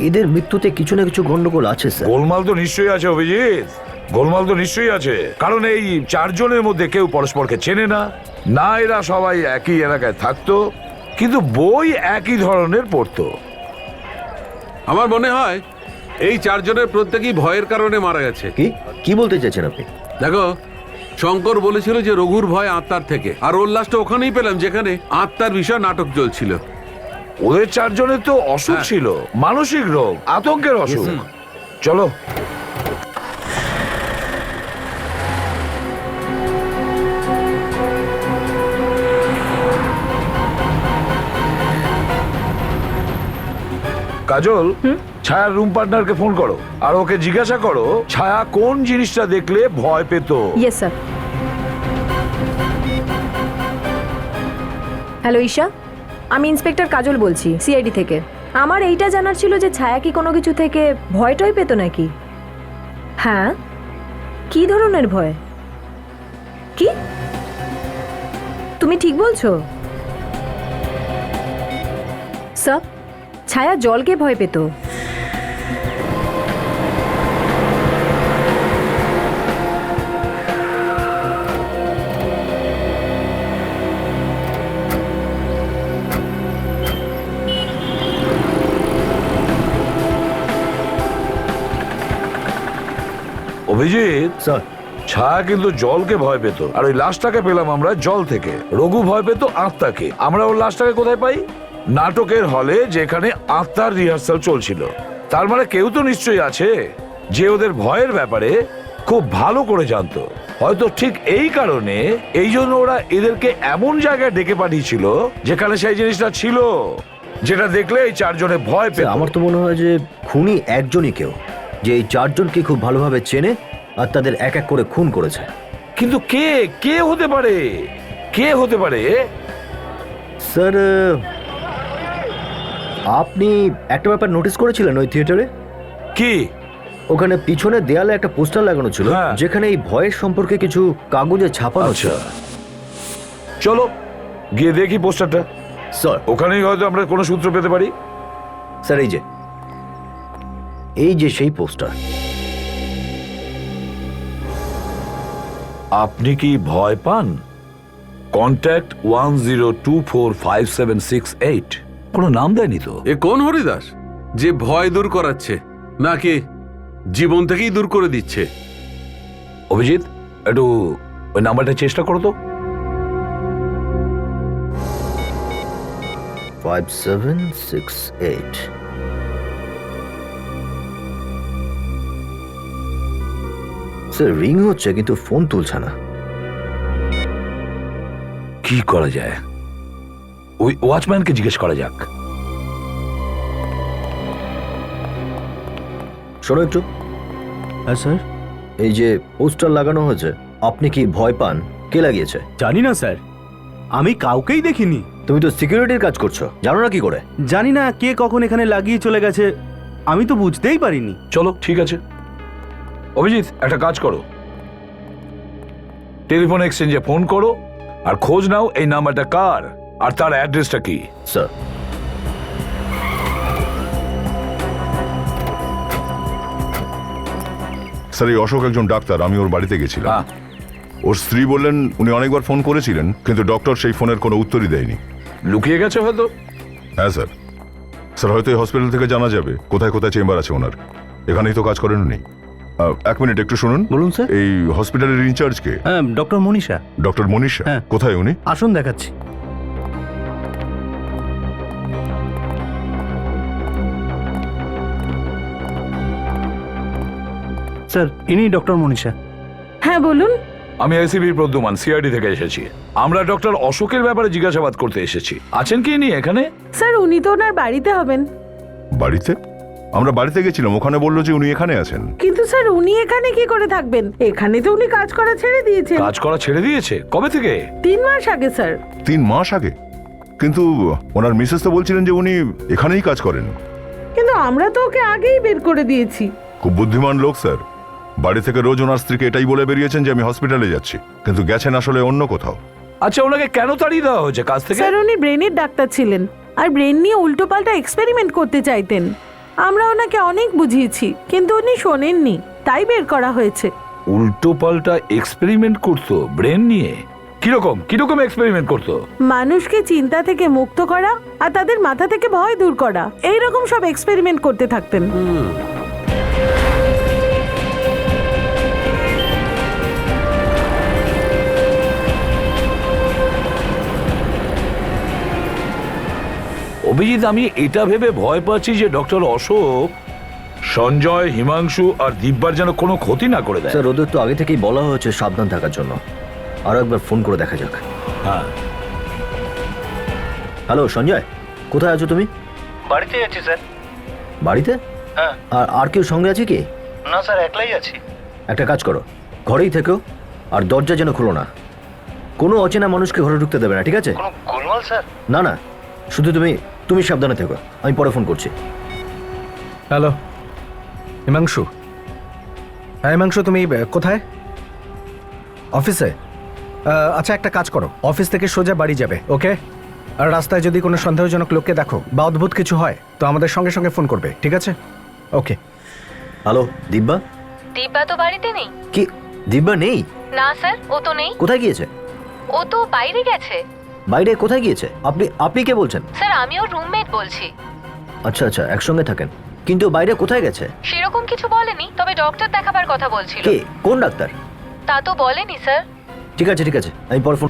এদের মৃত্যুতে কিছু না কিছু গন্ডগোল আছে স্যার। গোলমাল তো নিশ্চয়ই আছে অভিজিৎ, গোলমাল তো নিশ্চয়ই আছে। কারণ এই 4 জনের মধ্যে কেউ পরস্পরকে চেনে না, না এরা সবাই একই এলাকায় থাকতো, কিন্তু বই একই ধরনের পড়তো। আমার মনে হয় এই 4 জনের প্রত্যেকেই ভয়ের কারণে মারা গেছে। কি কি বলতে চাইছেন আপনি? দেখো, শঙ্কর বলেছিল যে রঘুর ভয় আত্মার থেকে, আর ওর লাস্টে ওখানেই পেলাম যেখানে আত্মার বিষয় নাটক চলছিল। ওদের 4 জনের তো অসুখ ছিল, মানসিক রোগ, আতঙ্কের অসুখ। চলো। কাজল, ছায়ার রুম পার্টনারকে ফোন করো আর ওকে জিজ্ঞাসা করো ছায়া কোন জিনিসটা দেখলে ভয় পেত। Yes sir. হ্যালো ঈশা, আমি ইন্সপেক্টর কাজল বলছি সিআইডি থেকে। আমার এইটা জানার ছিল যে ছায়া কি কোনো কিছু থেকে ভয় টয় পেত নাকি? হ্যাঁ, কি ধরনের ভয়? কি তুমি ঠিক বলছো? স্যার, ছায়া জলকে ভয় পেত। অভিজিৎ স্যার, ছায়া কিন্তু জলকে ভয় পেত, আর ওই লাশটাকে পেলাম আমরা জল থেকে। রঘু ভয় পেত আত্মাকে। আমরা ওর লাশটাকে কোথায় পাই? নাটকের হলে, যেখানে আত্মার রিহার্সাল চলছিল। তার মানে কেউ তো নিশ্চয়ই আছে যে ওদের ভয়ের ব্যাপারে খুব ভালো করে জানতো। হয়তো ঠিক এই কারণে এই জন্য ওরা এদেরকে এমন জায়গায় ডেকে পাঠিয়েছিল যেখানে সেই জিনিসটা ছিল, যেটা দেখলে এই 4 জনে ভয় পেত। আমার তো মনে হয় যে খুনি একজনই কেউ, যে এই 4 জনকে খুব ভালোভাবে চেনে আর তাদের এক এক করে খুন করেছে। কিন্তু কে কে হতে পারে? কে হতে পারে? স্যার, আপনি একটা ব্যাপার নোটিস করেছিলেন ওই থিয়েটারে? কি? ওখানে পিছনে দেয়ালে একটা পোস্টার লাগানো ছিল, যেখানে এই ভয়ের সম্পর্কে কিছু কাগজে ছাপানো ছিল। চলো গিয়ে দেখি পোস্টারটা। স্যার, ওখানেই হয়তো আমরা কোনো সূত্র পেতে পারি। স্যার, এই যে সেই পোস্টার। আপনি কি ভয় পান? কন্ট্যাক্ট 10245768। কোনো নাম দেয়নি তো? এ কোন হরিদাস যে ভয় দূর করাচ্ছে, নাকি জীবন থেকেই দূর করে দিচ্ছে? অভিজিৎ, একটু ওই নাম্বারটা চেষ্টা করো তো। 5768। স্যার, রিং হচ্ছে কিন্তু ফোন তুলছে না। কি করা যায়? ওই ওয়াচম্যানকে জিজ্ঞেস করা যাক। শোনো একটু। হ্যাঁ স্যার। এই যে পোস্টার লাগানো হয়েছে, আপনি কি ভয় পান? কে লাগিয়েছে? জানি না স্যার, আমি কাউকেই দেখিনি। তুমি তো সিকিউরিটির কাজ করছো, জানো না কি করে? জানি না কে কখন এখানে লাগিয়ে চলে গেছে, আমি তো বুঝতেই পারিনি। চলো ঠিক আছে। অভিজিৎ, একটা কাজ করো, টেলিফোন এক্সচেঞ্জে ফোন করো আর খোঁজ নাও এই নাম্বারটা কার আর তার অ্যাড্রেসটা কি। স্যার, স্যার, এই অশোক একজন ডাক্তার, আমি ওর বাড়িতে গেছিলাম। ওর স্ত্রী বললেন উনি অনেকবার ফোন করেছিলেন, কিন্তু ডক্টর সেই ফোনের কোনো উত্তরই দেয়নি। লুকিয়ে গেছে হয়তো। হ্যাঁ স্যার। স্যার, হয়তো এই হসপিটাল থেকে জানা যাবে কোথায় কোথায় চেম্বার আছে ওনার। এখানেই তো কাজ করেন উনি। এক মিনিট একটু শুনুন। বলুন স্যার। এই হসপিটালের ইনচার্জ কে? হ্যাঁ, ডক্টর মনীষা। ডক্টর মনীষা? হ্যাঁ। কোথায় উনি? আসুন দেখাচ্ছি। স্যার, ইনি ডক্টর মনীষা। হ্যাঁ বলুন। আমি আইসিবি প্রদ্যুমান, সিআইডি থেকে এসেছি। আমরা ডক্টর অশোকের ব্যাপারে জিজ্ঞাসাবাদ করতে এসেছি। আছেন কি ইনি এখানে? স্যার উনি তো ওনার বাড়িতে হবেন। বাড়িতে? আমরা বাড়িতে গেছিলাম, ওখানে বললো যে উনি এখানে আছেন। কিন্তু স্যার উনি এখানে কি করে থাকবেন? এখানে তো উনি কাজ করা ছেড়ে দিয়েছেন। কাজ করা ছেড়ে দিয়েছে? কবে থেকে? 3 মাস আগে স্যার। 3 মাস আগে? কিন্তু ওনার মিসেস তো বলছিলেন যে উনি এখানেই কাজ করেন। কিন্তু আমরা তো ওকে আগেই বের করে দিয়েছি। খুব বুদ্ধিমান লোক স্যার। বাড়ি থেকে রোজ ওনার স্ত্রীকে এটাই বলে বেরিয়েছেন যে আমি হসপিটালে যাচ্ছি, কিন্তু গেছেন আসলে অন্য কোথাও। আচ্ছা, ওনাকে কেন তাড়িয়ে দেওয়া হয়েছে কাজ থেকে? স্যার উনি ব্রেনের ডাক্তার ছিলেন আর ব্রেন নিয়ে উল্টোপাল্টা এক্সপেরিমেন্ট করতে চাইতেন। আমরা ওনাকে অনেক বুঝিয়েছি কিন্তু উনি শোনেননি, তাই বের করা হয়েছে। উল্টো পাল্টা এক্সপেরিমেন্ট করতো ব্রেন নিয়ে? কিরকম কিরকম এক্সপেরিমেন্ট করতো? মানুষকে চিন্তা থেকে মুক্ত করা আর তাদের মাথা থেকে ভয় দূর করা, এই রকম সব এক্সপেরিমেন্ট করতে থাকতেন। অভিজিৎ, আমি এটা ভেবে ভয় পাচ্ছি যে ডক্টর অশোক সঞ্জয়, হিমাংশু আর দিব্যার যেন কোনো ক্ষতি না করে দেয়। স্যার ওদের তো আগে থেকেই বলা হয়েছে সাবধান থাকার জন্য। আরো একবার ফোন করে দেখা যাক। হ্যাঁ। হ্যালো সঞ্জয়, কোথায় আছো তুমি? বাড়িতে আছি স্যার। বাড়িতে? হ্যাঁ। আর কেউ সঙ্গে আছে কি? না স্যার, একলাই আছি। একটা কাজ করো, ঘরেই থেকো আর দরজা যেন খুলো না। কোনো অচেনা মানুষকে ঘরে ঢুকতে দেবে না, ঠিক আছে? কোনো গোলমাল স্যার? না না, শুধু তুমি সাবধানে থেকো। আমি পরে ফোন করছি। হ্যালো হিমাংশু। হ্যাঁ হিমাংশু, তুমি কোথায়? অফিসে? আচ্ছা একটা কাজ করো, অফিস থেকে সোজা বাড়ি যাবে, ওকে? আর রাস্তায় যদি কোনো সন্দেহজনক লোককে দেখো বা অদ্ভুত কিছু হয় তো আমাদের সঙ্গে সঙ্গে ফোন করবে, ঠিক আছে? ওকে। হ্যালো দিব্যা? দিব্যা তো বাড়িতে নেই। কি দিব্যা নেই? না স্যার, ও তো নেই। কোথায় গিয়েছে? ও তো বাইরে গেছে। বাইরে কোথায় গিয়েছে? আপনি কে বলছেন? স্যার আমি ওর রুমমেট বলছি। আচ্ছা আচ্ছা, একসঙ্গে থাকেন, কিন্তু বাইরে কোথায় গেছে? সেরকম কিছু বলেনি, তবে ডক্টর দেখাবার কথা বলছিল। কে? কোন ডাক্তার? তা তো বলেনি স্যার। ঠিক আছে আমি পরে ফোন।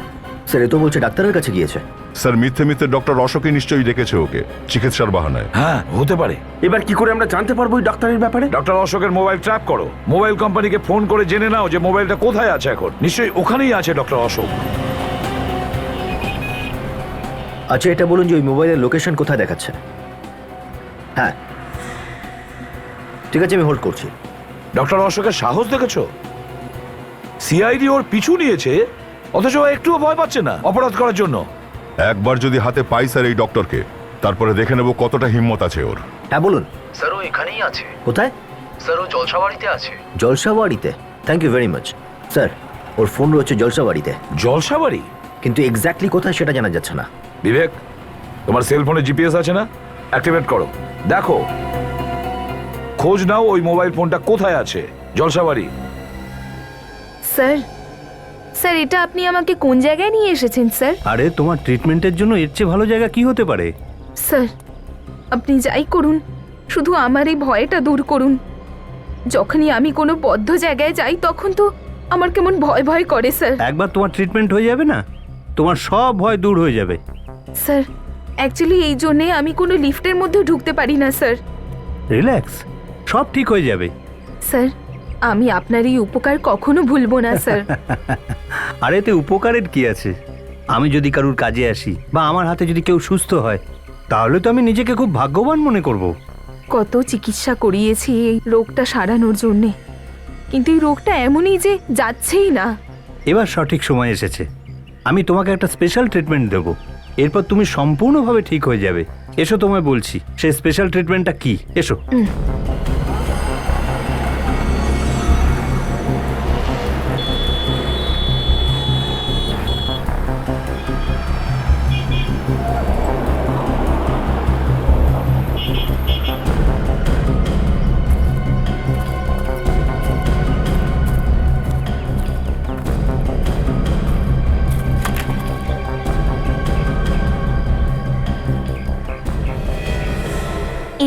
স্যার এ তো বলছে ডাক্তারের কাছে গিয়েছে। স্যার মিথ্যে মিথ্যে ডক্টর অশোকই নিশ্চয়ই ডেকেছে ওকে চিকিৎসার বাহানায়। হ্যাঁ, হতে পারে। এবার কি করে আমরা জানতে পারবো ওই ডাক্তারের ব্যাপারে? ডক্টর অশোকের মোবাইল ট্র্যাপ করো, মোবাইল কোম্পানিকে ফোন করে জেনে নাও যে মোবাইলটা কোথায় আছে এখন। নিশ্চয়ই ওখানেই আছে ডক্টর অশোক। আচ্ছা এটা বলুন যে ওই মোবাইলের লোকেশন কোথায় দেখাচ্ছে? হ্যাঁ ঠিক আছে, আমি হোল্ড করছি। ডক্টর অশোকের সাহস দেখেছো? সিআইডি ওর পিছু নিয়েছে, অথচ ও একটুও ভয় পাচ্ছে না অপরাধ করার জন্য। একবার যদি হাতে পাই স্যার এই ডক্টরকে, তারপরে দেখে নেব কতটা হিম্মত আছে ওর। হ্যাঁ বলুন। স্যার ও এখানেই আছে। কোথায়? স্যার ও জলসাবাড়িতে আছে। জলসাবাড়িতে? Thank you very much sir. ওর ফোন রয়েছে জলসাবাড়িতে। জলসাবাড়ি? কিন্তু এক্স্যাক্টলি কোথায় সেটা জানা যাচ্ছে না। বিবেক, তোমার সেলফোনে জিপিএস আছে না? অ্যাক্টিভেট করো, দেখো, খোঁজ নাও ওই মোবাইল ফোনটা কোথায় আছে। জলসাবাড়ি। স্যার, স্যার এটা আপনি আমাকে কোন জায়গায় নিয়ে এসেছেন স্যার? আরে তোমার ট্রিটমেন্টের জন্য এর চেয়ে ভালো জায়গা কি হতে পারে? স্যার আপনি যাই করুন, শুধু আমার এই ভয়টা দূর করুন। যখনই আমি কোনো বদ্ধ জায়গায় যাই তখন তো আমার কেমন ভয় ভয় করে স্যার। একবার তোমার ট্রিটমেন্ট হয়ে যাবে না, তোমার সব ভয় দূর হয়ে যাবে। স্যার অ্যাকচুয়ালি এই জন্যে আমি কোনো লিফটের মধ্যে ঢুকতে পারি না স্যার। রিল্যাক্স, সব ঠিক হয়ে যাবে। স্যার আমি আপনার এই উপকার কখনো ভুলবো না স্যার। আর এতে উপকারের কি আছে? আমি যদি কারুর কাজে আসি বা আমার হাতে যদি কেউ সুস্থ হয়, তাহলে তো আমি নিজেকে খুব ভাগ্যবান মনে করব। কত চিকিৎসা করিয়েছি এই রোগটা সারানোর জন্যে, কিন্তু এই রোগটা এমনই যে যাচ্ছেই না। এবার সঠিক সময় এসেছে, আমি তোমাকে একটা স্পেশাল ট্রিটমেন্ট দেবো, এরপর তুমি সম্পূর্ণভাবে ঠিক হয়ে যাবে। এসো তোমায় বলছি সেই স্পেশাল ট্রিটমেন্টটা কি, এসো।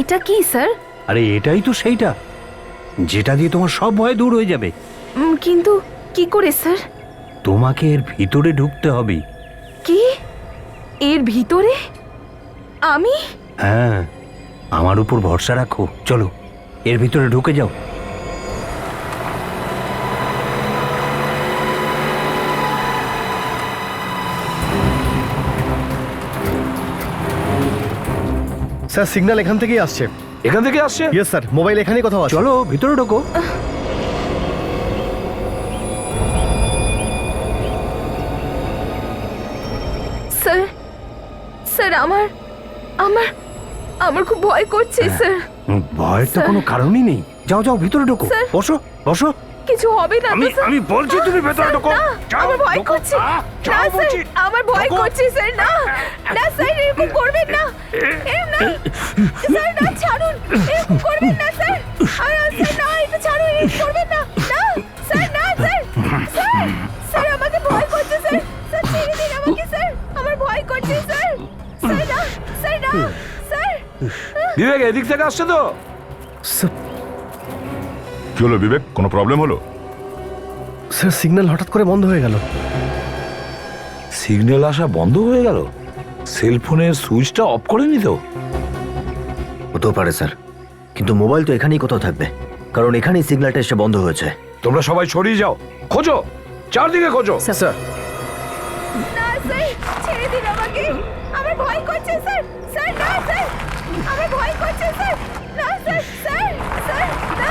এটা কি স্যার? আরে এটাই তো সেইটা, যেটা দিয়ে তোমার সব ভয় দূর হয়ে যাবে। কিন্তু কি করে স্যার? তোমাকে এর ভিতরে ঢুকতে হবে। কি? এর ভিতরে? আমি? হ্যাঁ, আমার উপর ভরসা রাখো, চলো এর ভিতরে ঢুকে যাও। স্যার সিগন্যাল এখান থেকেই আসছে। এখান থেকে আসছে? ইয়েস স্যার, মোবাইল এখানেই কোথাও আছে। চলো ভিতরে ঢোকো। স্যার স্যার আমার আমার আমার খুব ভয় করছে স্যার। ভয়ের তো স্যার। কোনো কারণই নেই। যাও যাও ভিতরে ঢোকো, স্যার। বসো বসো। কিছু হবে না তো, আমি স্যার? আমি বলছি তুমি ভেতরে স্যার, ঢোকো। না, যাও, আমার ভয় ঢোকো। করছে। যাও না স্যার, বলছি। আমার ভয় ঢোকো। করছে স্যার। না না স্যার, এরকম করবেন না। এরকম না স্যার, না ছাড়ুন, এরকম করবেন না স্যার। স্যার না, এটা ছাড়ুন, এরকম করবেন না। না স্যার, না স্যার। স্যার স্যার, আমাকে ভয় করছে স্যার। স্যার ছেড়ে দিন আমাকে স্যার, আমার ভয় করছে স্যার। স্যার না, স্যার না, স্যার। বিবেক এদিক থেকে আসছে তো? কি হলো বিবেক, কোনো প্রবলেম হলো? স্যার সিগন্যাল হঠাৎ করে বন্ধ হয়ে গেল। সিগন্যাল আসা বন্ধ হয়ে গেল? সেলফোনের সুইচটা অফ করেনি তো? হতেও পারে স্যার, কিন্তু মোবাইল তো এখানেই কোথাও থাকবে, কারণ এখানেই সিগন্যালটা এসে বন্ধ হয়েছে। তোমরা সবাই ছড়িয়ে যাও, খোঁজো, চারদিকে খোঁজো। স্যার না স্যার, ছেড়ে দিন আমাকে, আমার ভয় করছে স্যার। স্যার না স্যার, আমার ভয় করছে স্যার। না স্যার, স্যার স্যার না,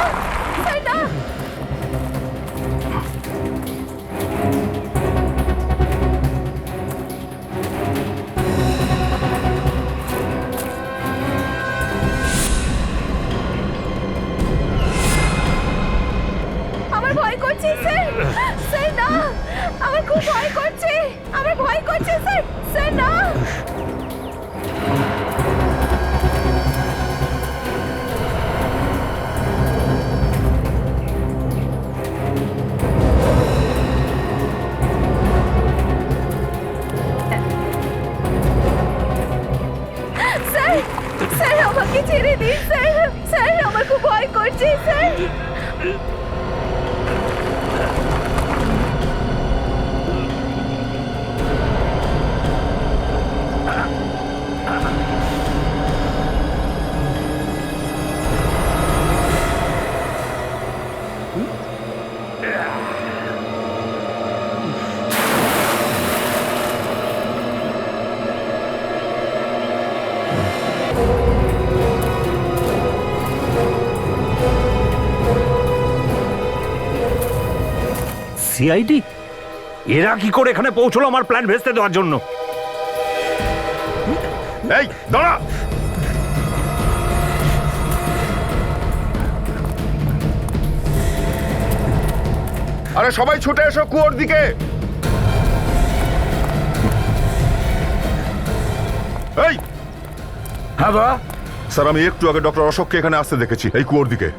স্যার না। আমার ভয় করছে স্যার। স্যার না, আমার খুব ভয় করছে, আমার ভয় করছে স্যার। স্যার না। স্যার স্যার, আমাকে ছেড়ে দিন স্যার। স্যার আমার খুব ভয় করছে স্যার। সিআইডি এরা কি করে এখানে পৌঁছলো আমার প্ল্যান ভেস্তে দেওয়ার জন্য? এই দাঁড়া! আরে সবাই ছুটে এসো কুয়োর দিকে। এই হ্যাঁ বাবা। স্যার, আমি একটু আগে ডক্টর অশোককে এখানে আসতে দেখেছি, এই কুয়োর দিকে।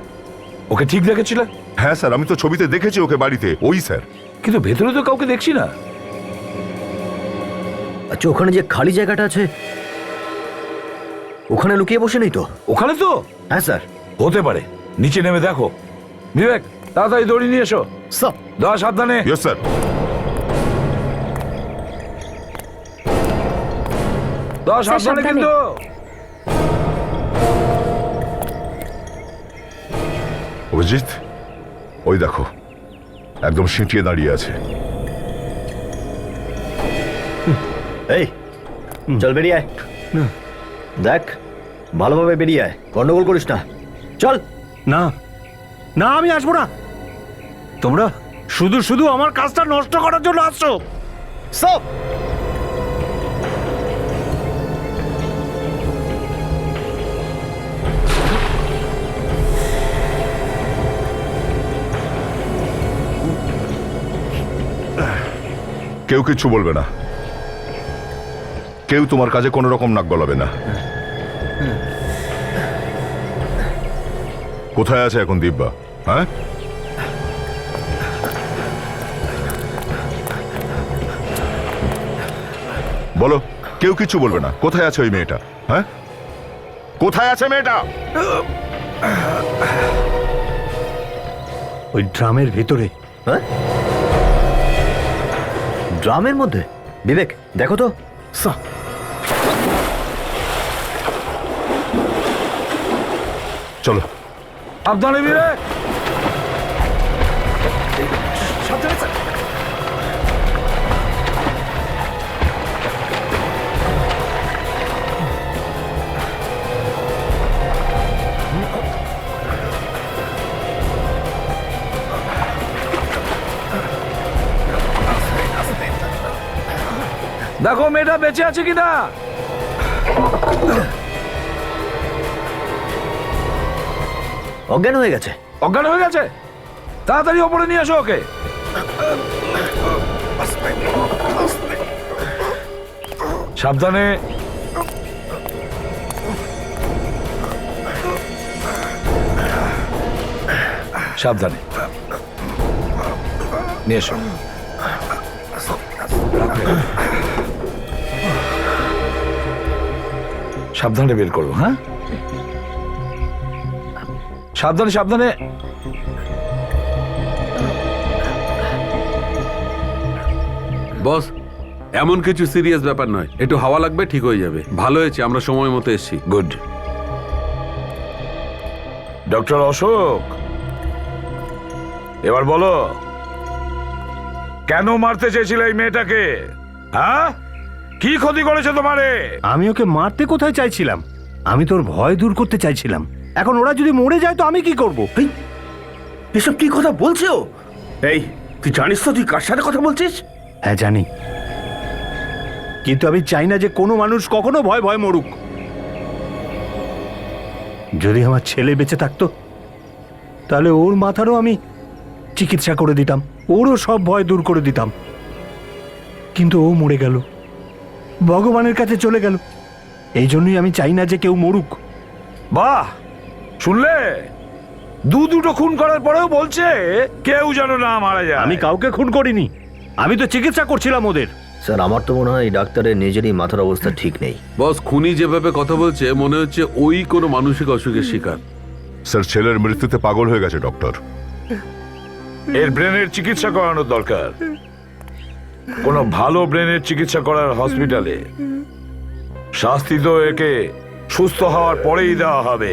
ওকে ঠিক দেখেছিলে? হ্যাঁ স্যার, আমি তো ছবিতে দেখেছি ওকে বাড়িতে। ওই স্যার। কিন্তু ভেতরে তো কাউকে দেখছি না। আচ্ছা, ওখানে যে খালি জায়গাটা আছে ওখানে লুকিয়ে বসে নেই তো? ওখানে তো? হ্যাঁ স্যার। হতে পারে, নিচে নেমে দেখো। বিবেক তাড়াতাড়ি দড়ি নিয়ে এসো। স্যার। দাও সাবধানে। Yes sir. দাও সাবধানে কিন্তু। অভিজিৎ, ওই দেখো একদম সিঁটিয়ে দাঁড়িয়ে আছে। এই চল বেরিয়ে আয়। দেখ ভালোভাবে বেরিয়ে আয়, গন্ডগোল করিস না। চল। না না, আমি আসবো না। তোমরা শুধু শুধু আমার কাজটা নষ্ট করার জন্য আসছো। সব কেউ কিচ্ছু বলবে না, কেউ তোমার কাজে কোনো রকম নাক গলাবে না। কোথায় আছে এখন দিব্যা? হ্যাঁ, বলো, কেউ কিচ্ছু বলবে না। কোথায় আছে ওই মেয়েটা? হ্যাঁ, কোথায় আছে মেয়েটা? ওই ড্রামের ভেতরে। হ্যাঁ, ড্রামের মধ্যে? বিবেক দেখো তো। চলো। সাবধানে বিবেক। দেখো মেয়েটা বেঁচে আছে কিনা। অজ্ঞান হয়ে গেছে। অজ্ঞান হয়ে গেছে? তাড়াতাড়ি ওপরে নিয়ে আসো ওকে। সাবধানে। সাবধানে নিয়ে এসো। সাবধানে বের করো। হ্যাঁ, সাবধানে সাবধানে। বস, এমন কিছু সিরিয়াস ব্যাপার নয়, একটু হাওয়া লাগবে, ঠিক হয়ে যাবে। ভালো হয়েছে আমরা সময় মতো এসেছি। গুড। ডক্টর অশোক, এবার বলো কেন মারতে চেয়েছিলে এই মেয়েটাকে? হ্যাঁ, কি ক্ষতি করেছে তোমারে? আমি ওকে মারতে কোথায় চাইছিলাম, আমি তোর ভয় দূর করতে চাইছিলাম। এখন ওরা যদি মরে যায় তো আমি কি করব? এসব কি কথা বলছো? এই, তুই জানিস তো তুই কার সাথে কথা বলছিস? হ্যাঁ জানি, কিন্তু আমি চাই না যে কোনো মানুষ কখনো ভয় ভয় মরুক। যদি আমার ছেলে বেঁচে থাকতো তাহলে ওর মাথারও আমি চিকিৎসা করে দিতাম, ওরও সব ভয় দূর করে দিতাম। কিন্তু ও মরে গেল, ভগবানের কাছে চলে গেল। এই জন্যই আমি চাই না যে কেউ মরুক। বাহ, শুনলে? দুটো খুন করার পরেও বলছে কেউ যেন না মারা যায়। আমি কাউকে খুন করিনি, আমি তো চিকিৎসা করছিলাম ওদের। স্যার, আমার তো মনে হয় এই ডাক্তারের নিজেরই মাথার অবস্থা ঠিক নেই। বস, খুনি যেভাবে কথা বলছে মনে হচ্ছে ওই কোনো মানসিক অসুখের শিকার। স্যার, ছেলের মৃত্যুতে পাগল হয়ে গেছে ডক্টর। এর ব্রেনের চিকিৎসা করানোর দরকার, কোনো ভালো ব্রেনের চিকিৎসা করার হসপিটালে। শাস্তি তো একে সুস্থ হওয়ার পরেই দেওয়া হবে।